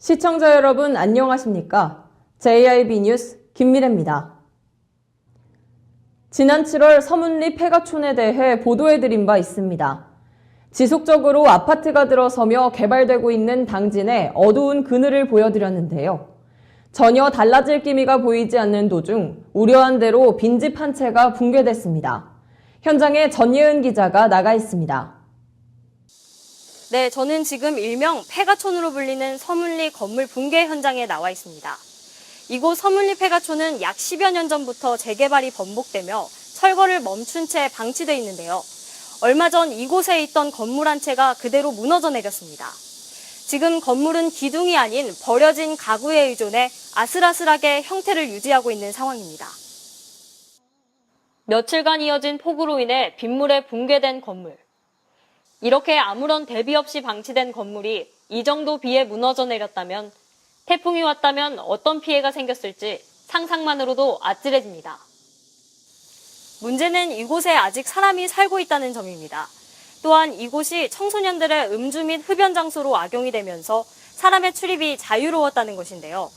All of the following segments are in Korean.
시청자 여러분 안녕하십니까? JIB 뉴스 김미래입니다. 지난 7월 서문리 폐가촌에 대해 보도해드린 바 있습니다. 지속적으로 아파트가 들어서며 개발되고 있는 당진의 어두운 그늘을 보여드렸는데요. 전혀 달라질 기미가 보이지 않는 도중 우려한 대로 빈집 한 채가 붕괴됐습니다. 현장에 전예은 기자가 나가 있습니다. 네, 저는 지금 일명 폐가촌으로 불리는 서문리 건물 붕괴 현장에 나와 있습니다. 이곳 서문리 폐가촌은 약 10여 년 전부터 재개발이 번복되며 철거를 멈춘 채 방치돼 있는데요. 얼마 전 이곳에 있던 건물 한 채가 그대로 무너져 내렸습니다. 지금 건물은 기둥이 아닌 버려진 가구에 의존해 아슬아슬하게 형태를 유지하고 있는 상황입니다. 며칠간 이어진 폭우로 인해 빗물에 붕괴된 건물. 이렇게 아무런 대비 없이 방치된 건물이 이 정도 비에 무너져 내렸다면, 태풍이 왔다면 어떤 피해가 생겼을지 상상만으로도 아찔해집니다. 문제는 이곳에 아직 사람이 살고 있다는 점입니다. 또한 이곳이 청소년들의 음주 및 흡연 장소로 악용이 되면서 사람의 출입이 자유로웠다는 것인데요.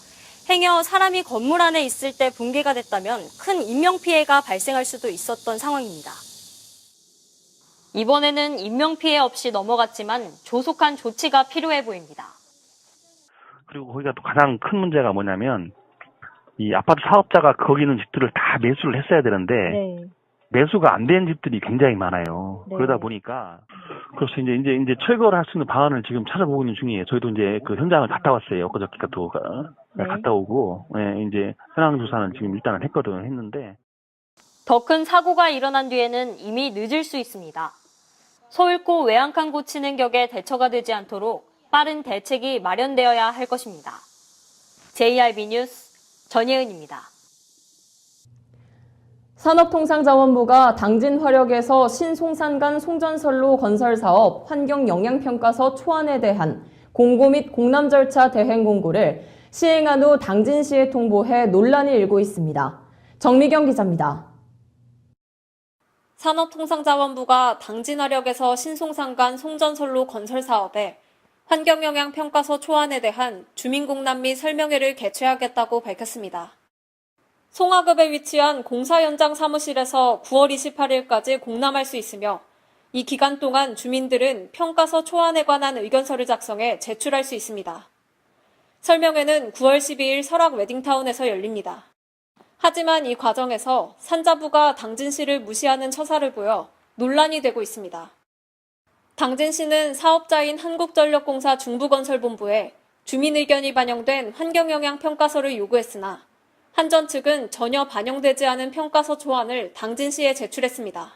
행여 사람이 건물 안에 있을 때 붕괴가 됐다면 큰 인명피해가 발생할 수도 있었던 상황입니다. 이번에는 인명피해 없이 넘어갔지만 조속한 조치가 필요해 보입니다. 그리고 거기가 또 가장 큰 문제가 뭐냐면 이 아파트 사업자가 거기 있는 집들을 다 매수를 했어야 되는데 네. 매수가 안 된 집들이 굉장히 많아요. 네. 그러다 보니까 그래서 이제 철거를 할 수 있는 방안을 지금 찾아보고 있는 중이에요. 저희도 이제 그 현장을 갔다 왔어요. 엊그저께 또 네. 갔다 오고 이제 현황 조사는 지금 일단은 했는데 더 큰 사고가 일어난 뒤에는 이미 늦을 수 있습니다. 서울고 외양간 고치는 격에 대처가 되지 않도록 빠른 대책이 마련되어야 할 것입니다. JIB 뉴스 전예은입니다. 산업통상자원부가 당진 화력에서 신송산간 송전선로 건설 사업 환경영향평가서 초안에 대한 공고 및 공람 절차 대행 공고를 시행한 후 당진시에 통보해 논란이 일고 있습니다. 정미경 기자입니다. 산업통상자원부가 당진화력에서 신송산간 송전선로 건설 사업에 환경영향평가서 초안에 대한 주민공람 및 설명회를 개최하겠다고 밝혔습니다. 송하급에 위치한 공사 현장 사무실에서 9월 28일까지 공람할 수 있으며 이 기간 동안 주민들은 평가서 초안에 관한 의견서를 작성해 제출할 수 있습니다. 설명회는 9월 12일 설악 웨딩타운에서 열립니다. 하지만 이 과정에서 산자부가 당진시를 무시하는 처사를 보여 논란이 되고 있습니다. 당진시는 사업자인 한국전력공사 중부건설본부에 주민 의견이 반영된 환경영향평가서를 요구했으나 한전 측은 전혀 반영되지 않은 평가서 초안을 당진시에 제출했습니다.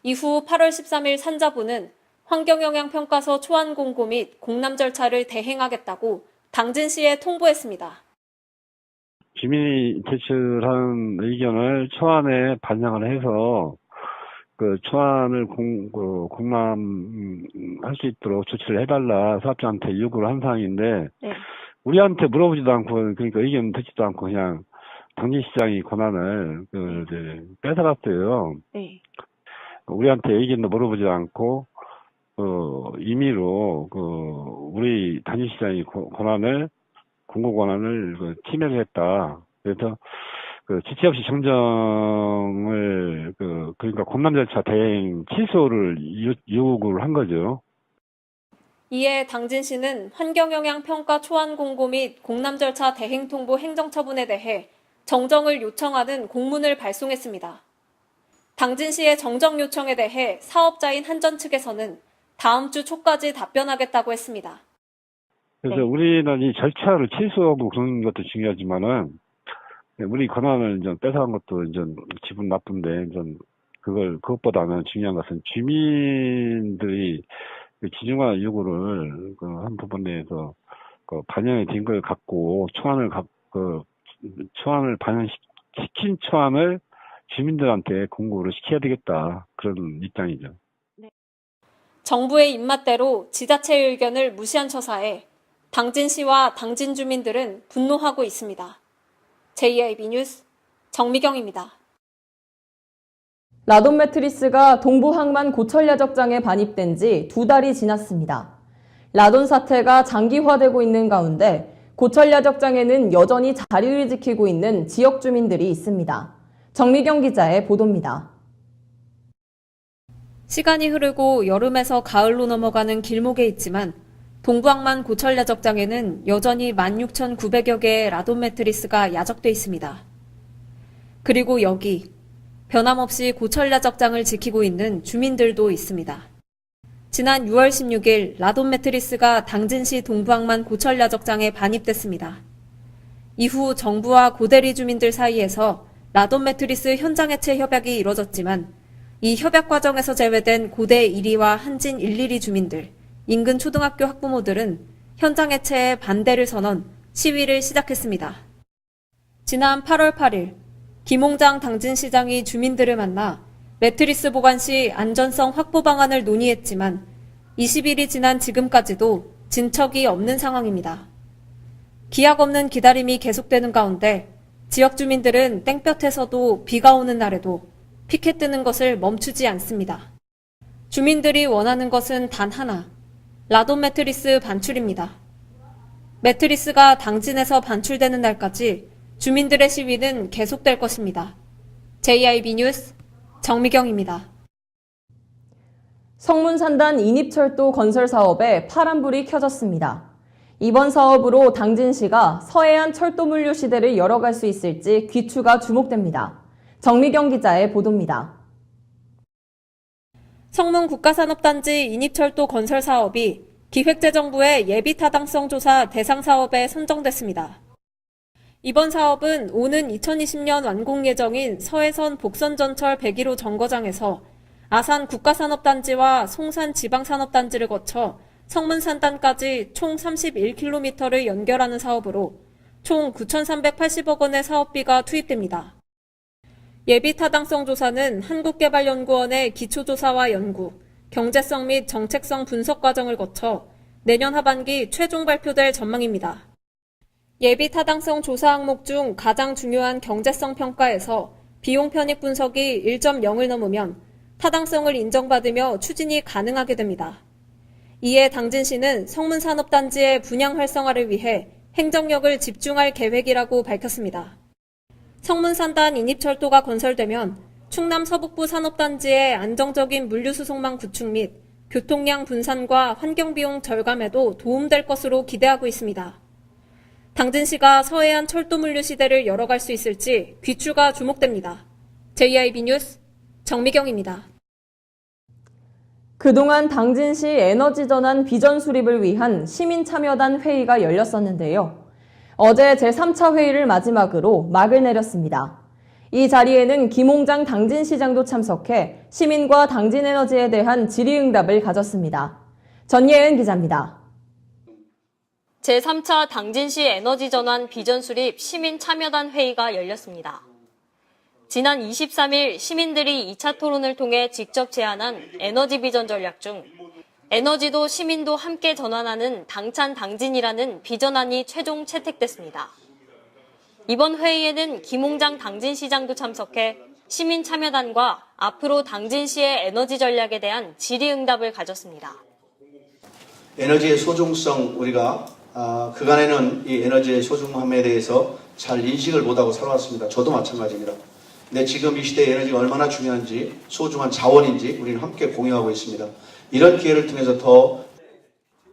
이후 8월 13일 산자부는 환경영향평가서 초안 공고 및 공람 절차를 대행하겠다고 당진시에 통보했습니다. 주민이 제출한 의견을 초안에 반영을 해서 그 초안을 공람할 수 있도록 조치를 해달라 사업자한테 요구를 한 사항인데 네. 우리한테 물어보지도 않고 그러니까 의견 듣지도 않고 그냥 당진시장이 권한을 뺏어갔어요. 네. 우리한테 의견도 물어보지도 않고 임의로 우리 당진시장이 공고 권한을 침해를 했다. 그래서 지체 없이 정정을 그러니까 공람 절차 대행 취소를 요구를 한 거죠. 이에 당진시는 환경영향평가 초안 공고 및 공람 절차 대행 통보 행정처분에 대해 정정을 요청하는 공문을 발송했습니다. 당진시의 정정 요청에 대해 사업자인 한전 측에서는 다음 주 초까지 답변하겠다고 했습니다. 그래서 우리는 이 절차를 취소하고 그런 것도 중요하지만은 우리 권한을 이제 뺏어간 것도 이제 기분 나쁜데 그것보다는 중요한 것은 주민들이 기중한 요구를 한 부분에 대해서 반영의 된 걸 갖고 초안을 반영시킨 초안을 주민들한테 공고를 시켜야 되겠다 그런 입장이죠. 정부의 입맛대로 지자체의 의견을 무시한 처사에 당진시와 당진 주민들은 분노하고 있습니다. JIB 뉴스 정미경입니다. 라돈 매트리스가 동부 항만 고철야적장에 반입된 지 2달이 지났습니다. 라돈 사태가 장기화되고 있는 가운데 고철 야적장에는 여전히 자리를 지키고 있는 지역 주민들이 있습니다. 정미경 기자의 보도입니다. 시간이 흐르고 여름에서 가을로 넘어가는 길목에 있지만 동부항만 고철 야적장에는 여전히 16,900여 개의 라돈 매트리스가 야적돼 있습니다. 그리고 여기 변함없이 고철 야적장을 지키고 있는 주민들도 있습니다. 지난 6월 16일 라돈 매트리스가 당진시 동부항만 고철 야적장에 반입됐습니다. 이후 정부와 고대리 주민들 사이에서 라돈 매트리스 현장 해체 협약이 이뤄졌지만 이 협약 과정에서 제외된 고대 1위와 한진 112 주민들, 인근 초등학교 학부모들은 현장 해체에 반대를 선언, 시위를 시작했습니다. 지난 8월 8일 김홍장 당진시장이 주민들을 만나 매트리스 보관 시 안전성 확보 방안을 논의했지만 20일이 지난 지금까지도 진척이 없는 상황입니다. 기약 없는 기다림이 계속되는 가운데 지역 주민들은 땡볕에서도 비가 오는 날에도 피켓 뜨는 것을 멈추지 않습니다. 주민들이 원하는 것은 단 하나, 라돈 매트리스 반출입니다. 매트리스가 당진에서 반출되는 날까지 주민들의 시위는 계속될 것입니다. JIB 뉴스 정미경입니다. 성문산단 인입철도 건설 사업에 파란불이 켜졌습니다. 이번 사업으로 당진시가 서해안 철도 물류 시대를 열어갈 수 있을지 귀추가 주목됩니다. 정미경 기자의 보도입니다. 성문 국가산업단지 인입철도 건설 사업이 기획재정부의 예비타당성 조사 대상 사업에 선정됐습니다. 이번 사업은 오는 2020년 완공 예정인 서해선 복선전철 101호 정거장에서 아산 국가산업단지와 송산 지방산업단지를 거쳐 성문산단까지 총 31km를 연결하는 사업으로 총 9,380억 원의 사업비가 투입됩니다. 예비타당성 조사는 한국개발연구원의 기초조사와 연구, 경제성 및 정책성 분석 과정을 거쳐 내년 하반기 최종 발표될 전망입니다. 예비타당성 조사 항목 중 가장 중요한 경제성 평가에서 비용 편익 분석이 1.0을 넘으면 타당성을 인정받으며 추진이 가능하게 됩니다. 이에 당진시는 성문산업단지의 분양 활성화를 위해 행정력을 집중할 계획이라고 밝혔습니다. 성문산단 인입철도가 건설되면 충남 서북부 산업단지의 안정적인 물류수송망 구축 및 교통량 분산과 환경비용 절감에도 도움될 것으로 기대하고 있습니다. 당진시가 서해안 철도 물류 시대를 열어갈 수 있을지 귀추가 주목됩니다. JIB 뉴스 정미경입니다. 그동안 당진시 에너지 전환 비전 수립을 위한 시민참여단 회의가 열렸었는데요. 어제 제3차 회의를 마지막으로 막을 내렸습니다. 이 자리에는 김홍장 당진시장도 참석해 시민과 당진에너지에 대한 질의응답을 가졌습니다. 전예은 기자입니다. 제3차 당진시 에너지 전환 비전 수립 시민 참여단 회의가 열렸습니다. 지난 23일 시민들이 2차 토론을 통해 직접 제안한 에너지 비전 전략 중 에너지도 시민도 함께 전환하는 당찬 당진이라는 비전안이 최종 채택됐습니다. 이번 회의에는 김홍장 당진시장도 참석해 시민 참여단과 앞으로 당진시의 에너지 전략에 대한 질의응답을 가졌습니다. 에너지의 소중성 우리가 그간에는 이 에너지의 소중함에 대해서 잘 인식을 못하고 살아왔습니다. 저도 마찬가지입니다. 근데 지금 이 시대에 에너지가 얼마나 중요한지 소중한 자원인지 우리는 함께 공유하고 있습니다. 이런 기회를 통해서 더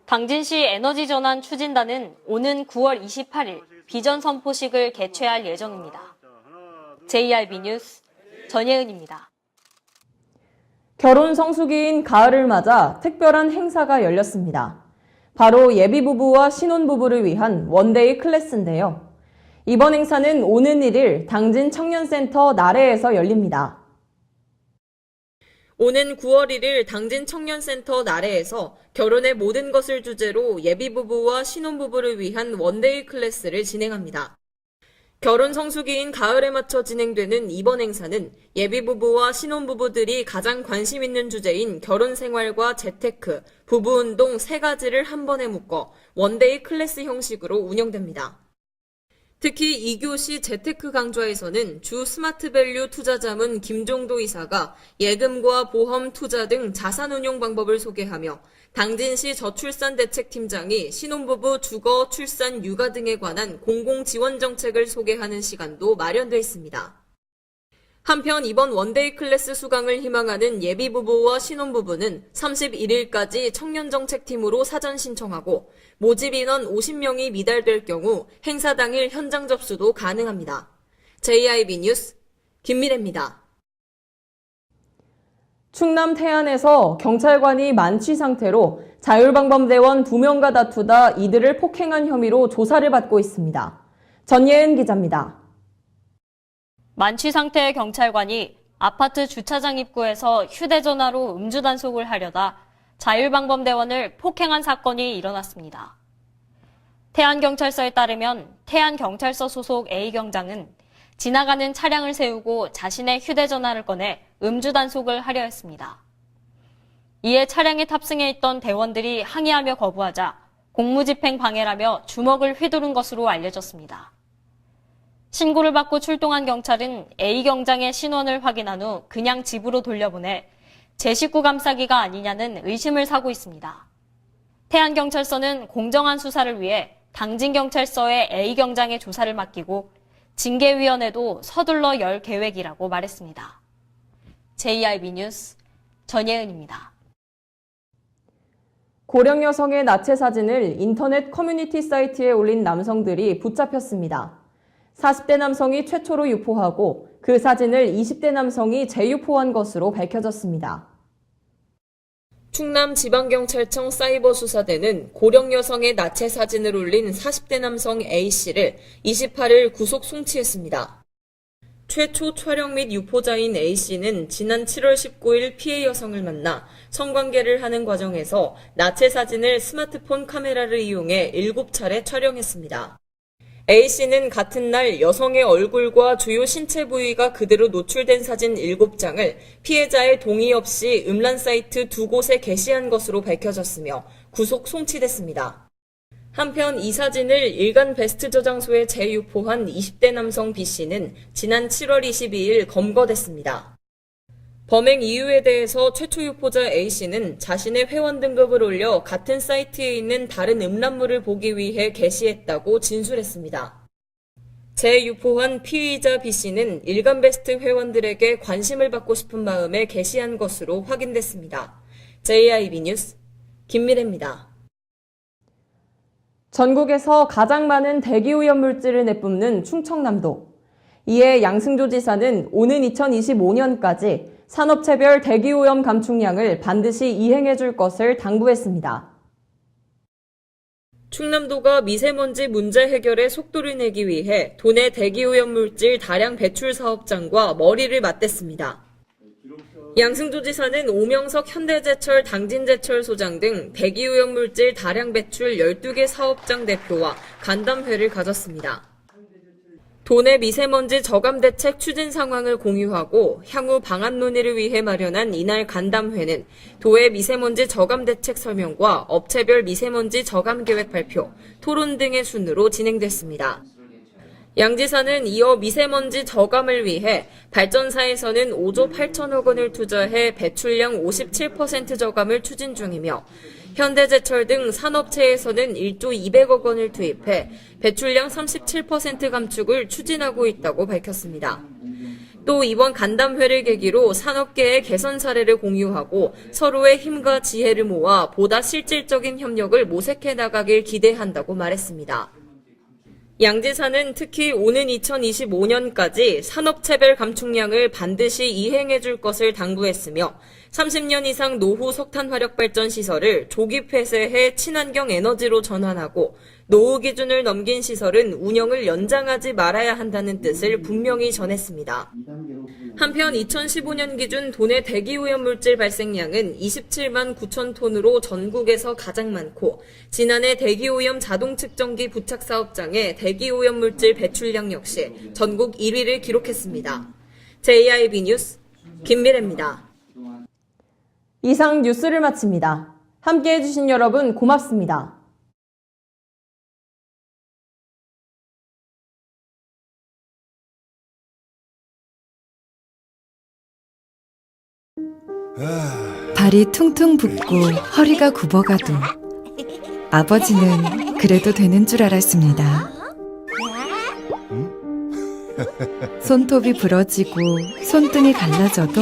당진시 에너지 전환 추진단은 오는 9월 28일 비전 선포식을 개최할 예정입니다. JRB 뉴스 전예은입니다. 결혼 성수기인 가을을 맞아 특별한 행사가 열렸습니다. 바로 예비부부와 신혼부부를 위한 원데이 클래스인데요. 이번 행사는 오는 1일 당진 청년센터 나래에서 열립니다. 오는 9월 1일 당진 청년센터 나래에서 결혼의 모든 것을 주제로 예비부부와 신혼부부를 위한 원데이 클래스를 진행합니다. 결혼 성수기인 가을에 맞춰 진행되는 이번 행사는 예비부부와 신혼부부들이 가장 관심 있는 주제인 결혼 생활과 재테크, 부부운동 세 가지를 한 번에 묶어 원데이 클래스 형식으로 운영됩니다. 특히 2교시 재테크 강좌에서는 주 스마트밸류 투자자문 김종도 이사가 예금과 보험, 투자 등 자산운용 방법을 소개하며 당진시 저출산대책팀장이 신혼부부 주거, 출산, 육아 등에 관한 공공지원 정책을 소개하는 시간도 마련돼 있습니다. 한편 이번 원데이 클래스 수강을 희망하는 예비부부와 신혼부부는 31일까지 청년정책팀으로 사전 신청하고 모집 인원 50명이 미달될 경우 행사 당일 현장 접수도 가능합니다. JIB 뉴스 김미래입니다. 충남 태안에서 경찰관이 만취 상태로 자율방범대원 2명과 다투다 이들을 폭행한 혐의로 조사를 받고 있습니다. 전예은 기자입니다. 만취 상태의 경찰관이 아파트 주차장 입구에서 휴대전화로 음주 단속을 하려다 자율방범대원을 폭행한 사건이 일어났습니다. 태안경찰서에 따르면 태안경찰서 소속 A경장은 지나가는 차량을 세우고 자신의 휴대전화를 꺼내 음주 단속을 하려 했습니다. 이에 차량에 탑승해 있던 대원들이 항의하며 거부하자 공무집행 방해라며 주먹을 휘두른 것으로 알려졌습니다. 신고를 받고 출동한 경찰은 A 경장의 신원을 확인한 후 그냥 집으로 돌려보내 제 식구 감싸기가 아니냐는 의심을 사고 있습니다. 태안경찰서는 공정한 수사를 위해 당진경찰서에 A 경장의 조사를 맡기고 징계위원회도 서둘러 열 계획이라고 말했습니다. JIB 뉴스 전예은입니다. 고령 여성의 나체 사진을 인터넷 커뮤니티 사이트에 올린 남성들이 붙잡혔습니다. 40대 남성이 최초로 유포하고 그 사진을 20대 남성이 재유포한 것으로 밝혀졌습니다. 충남지방경찰청 사이버수사대는 고령 여성의 나체 사진을 올린 40대 남성 A씨를 28일 구속 송치했습니다. 최초 촬영 및 유포자인 A씨는 지난 7월 19일 피해 여성을 만나 성관계를 하는 과정에서 나체 사진을 스마트폰 카메라를 이용해 7차례 촬영했습니다. A씨는 같은 날 여성의 얼굴과 주요 신체 부위가 그대로 노출된 사진 7장을 피해자의 동의 없이 음란 사이트 2곳에 게시한 것으로 밝혀졌으며 구속 송치됐습니다. 한편 이 사진을 일간 베스트 저장소에 재유포한 20대 남성 B씨는 지난 7월 22일 검거됐습니다. 범행 이유에 대해서 최초 유포자 A씨는 자신의 회원 등급을 올려 같은 사이트에 있는 다른 음란물을 보기 위해 게시했다고 진술했습니다. 재유포한 피의자 B씨는 일간베스트 회원들에게 관심을 받고 싶은 마음에 게시한 것으로 확인됐습니다. JIB 뉴스 김미래입니다. 전국에서 가장 많은 대기오염 물질을 내뿜는 충청남도. 이에 양승조 지사는 오는 2025년까지 산업체별 대기오염 감축량을 반드시 이행해 줄 것을 당부했습니다. 충남도가 미세먼지 문제 해결에 속도를 내기 위해 도내 대기오염 물질 다량 배출 사업장과 머리를 맞댔습니다. 양승조 지사는 오명석 현대제철 당진제철소장 등 대기오염 물질 다량 배출 12개 사업장 대표와 간담회를 가졌습니다. 도내 미세먼지 저감 대책 추진 상황을 공유하고 향후 방안 논의를 위해 마련한 이날 간담회는 도의 미세먼지 저감 대책 설명과 업체별 미세먼지 저감 계획 발표, 토론 등의 순으로 진행됐습니다. 양 지사는 이어 미세먼지 저감을 위해 발전사에서는 5조 8천억 원을 투자해 배출량 57% 저감을 추진 중이며 현대제철 등 산업체에서는 1조 200억 원을 투입해 배출량 37% 감축을 추진하고 있다고 밝혔습니다. 또 이번 간담회를 계기로 산업계의 개선 사례를 공유하고 서로의 힘과 지혜를 모아 보다 실질적인 협력을 모색해 나가길 기대한다고 말했습니다. 양 지사는 특히 오는 2025년까지 산업체별 감축량을 반드시 이행해 줄 것을 당부했으며 30년 이상 노후 석탄 화력 발전 시설을 조기 폐쇄해 친환경 에너지로 전환하고 노후 기준을 넘긴 시설은 운영을 연장하지 말아야 한다는 뜻을 분명히 전했습니다. 한편 2015년 기준 도내 대기오염 물질 발생량은 27만 9천 톤으로 전국에서 가장 많고 지난해 대기오염 자동 측정기 부착 사업장의 대기오염 물질 배출량 역시 전국 1위를 기록했습니다. JIB 뉴스 김미래입니다. 이상 뉴스를 마칩니다. 함께해 주신 여러분 고맙습니다. 발이 퉁퉁 붓고 허리가 굽어가도 아버지는 그래도 되는 줄 알았습니다. 손톱이 부러지고 손등이 갈라져도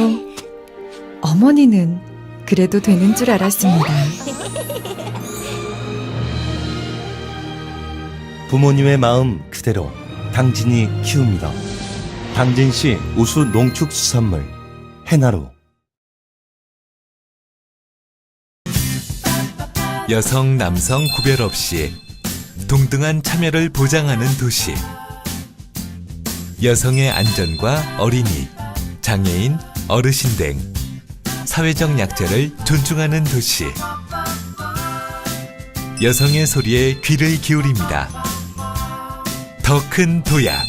어머니는 그래도 되는 줄 알았습니다. 부모님의 마음 그대로 당진이 키웁니다. 당진시 우수 농축수산물 해나루. 여성, 남성 구별 없이 동등한 참여를 보장하는 도시. 여성의 안전과 어린이, 장애인, 어르신 등 사회적 약자를 존중하는 도시. 여성의 소리에 귀를 기울입니다. 더 큰 도약,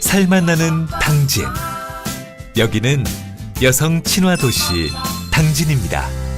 살맛 나는 당진. 여기는 여성 친화 도시 당진입니다.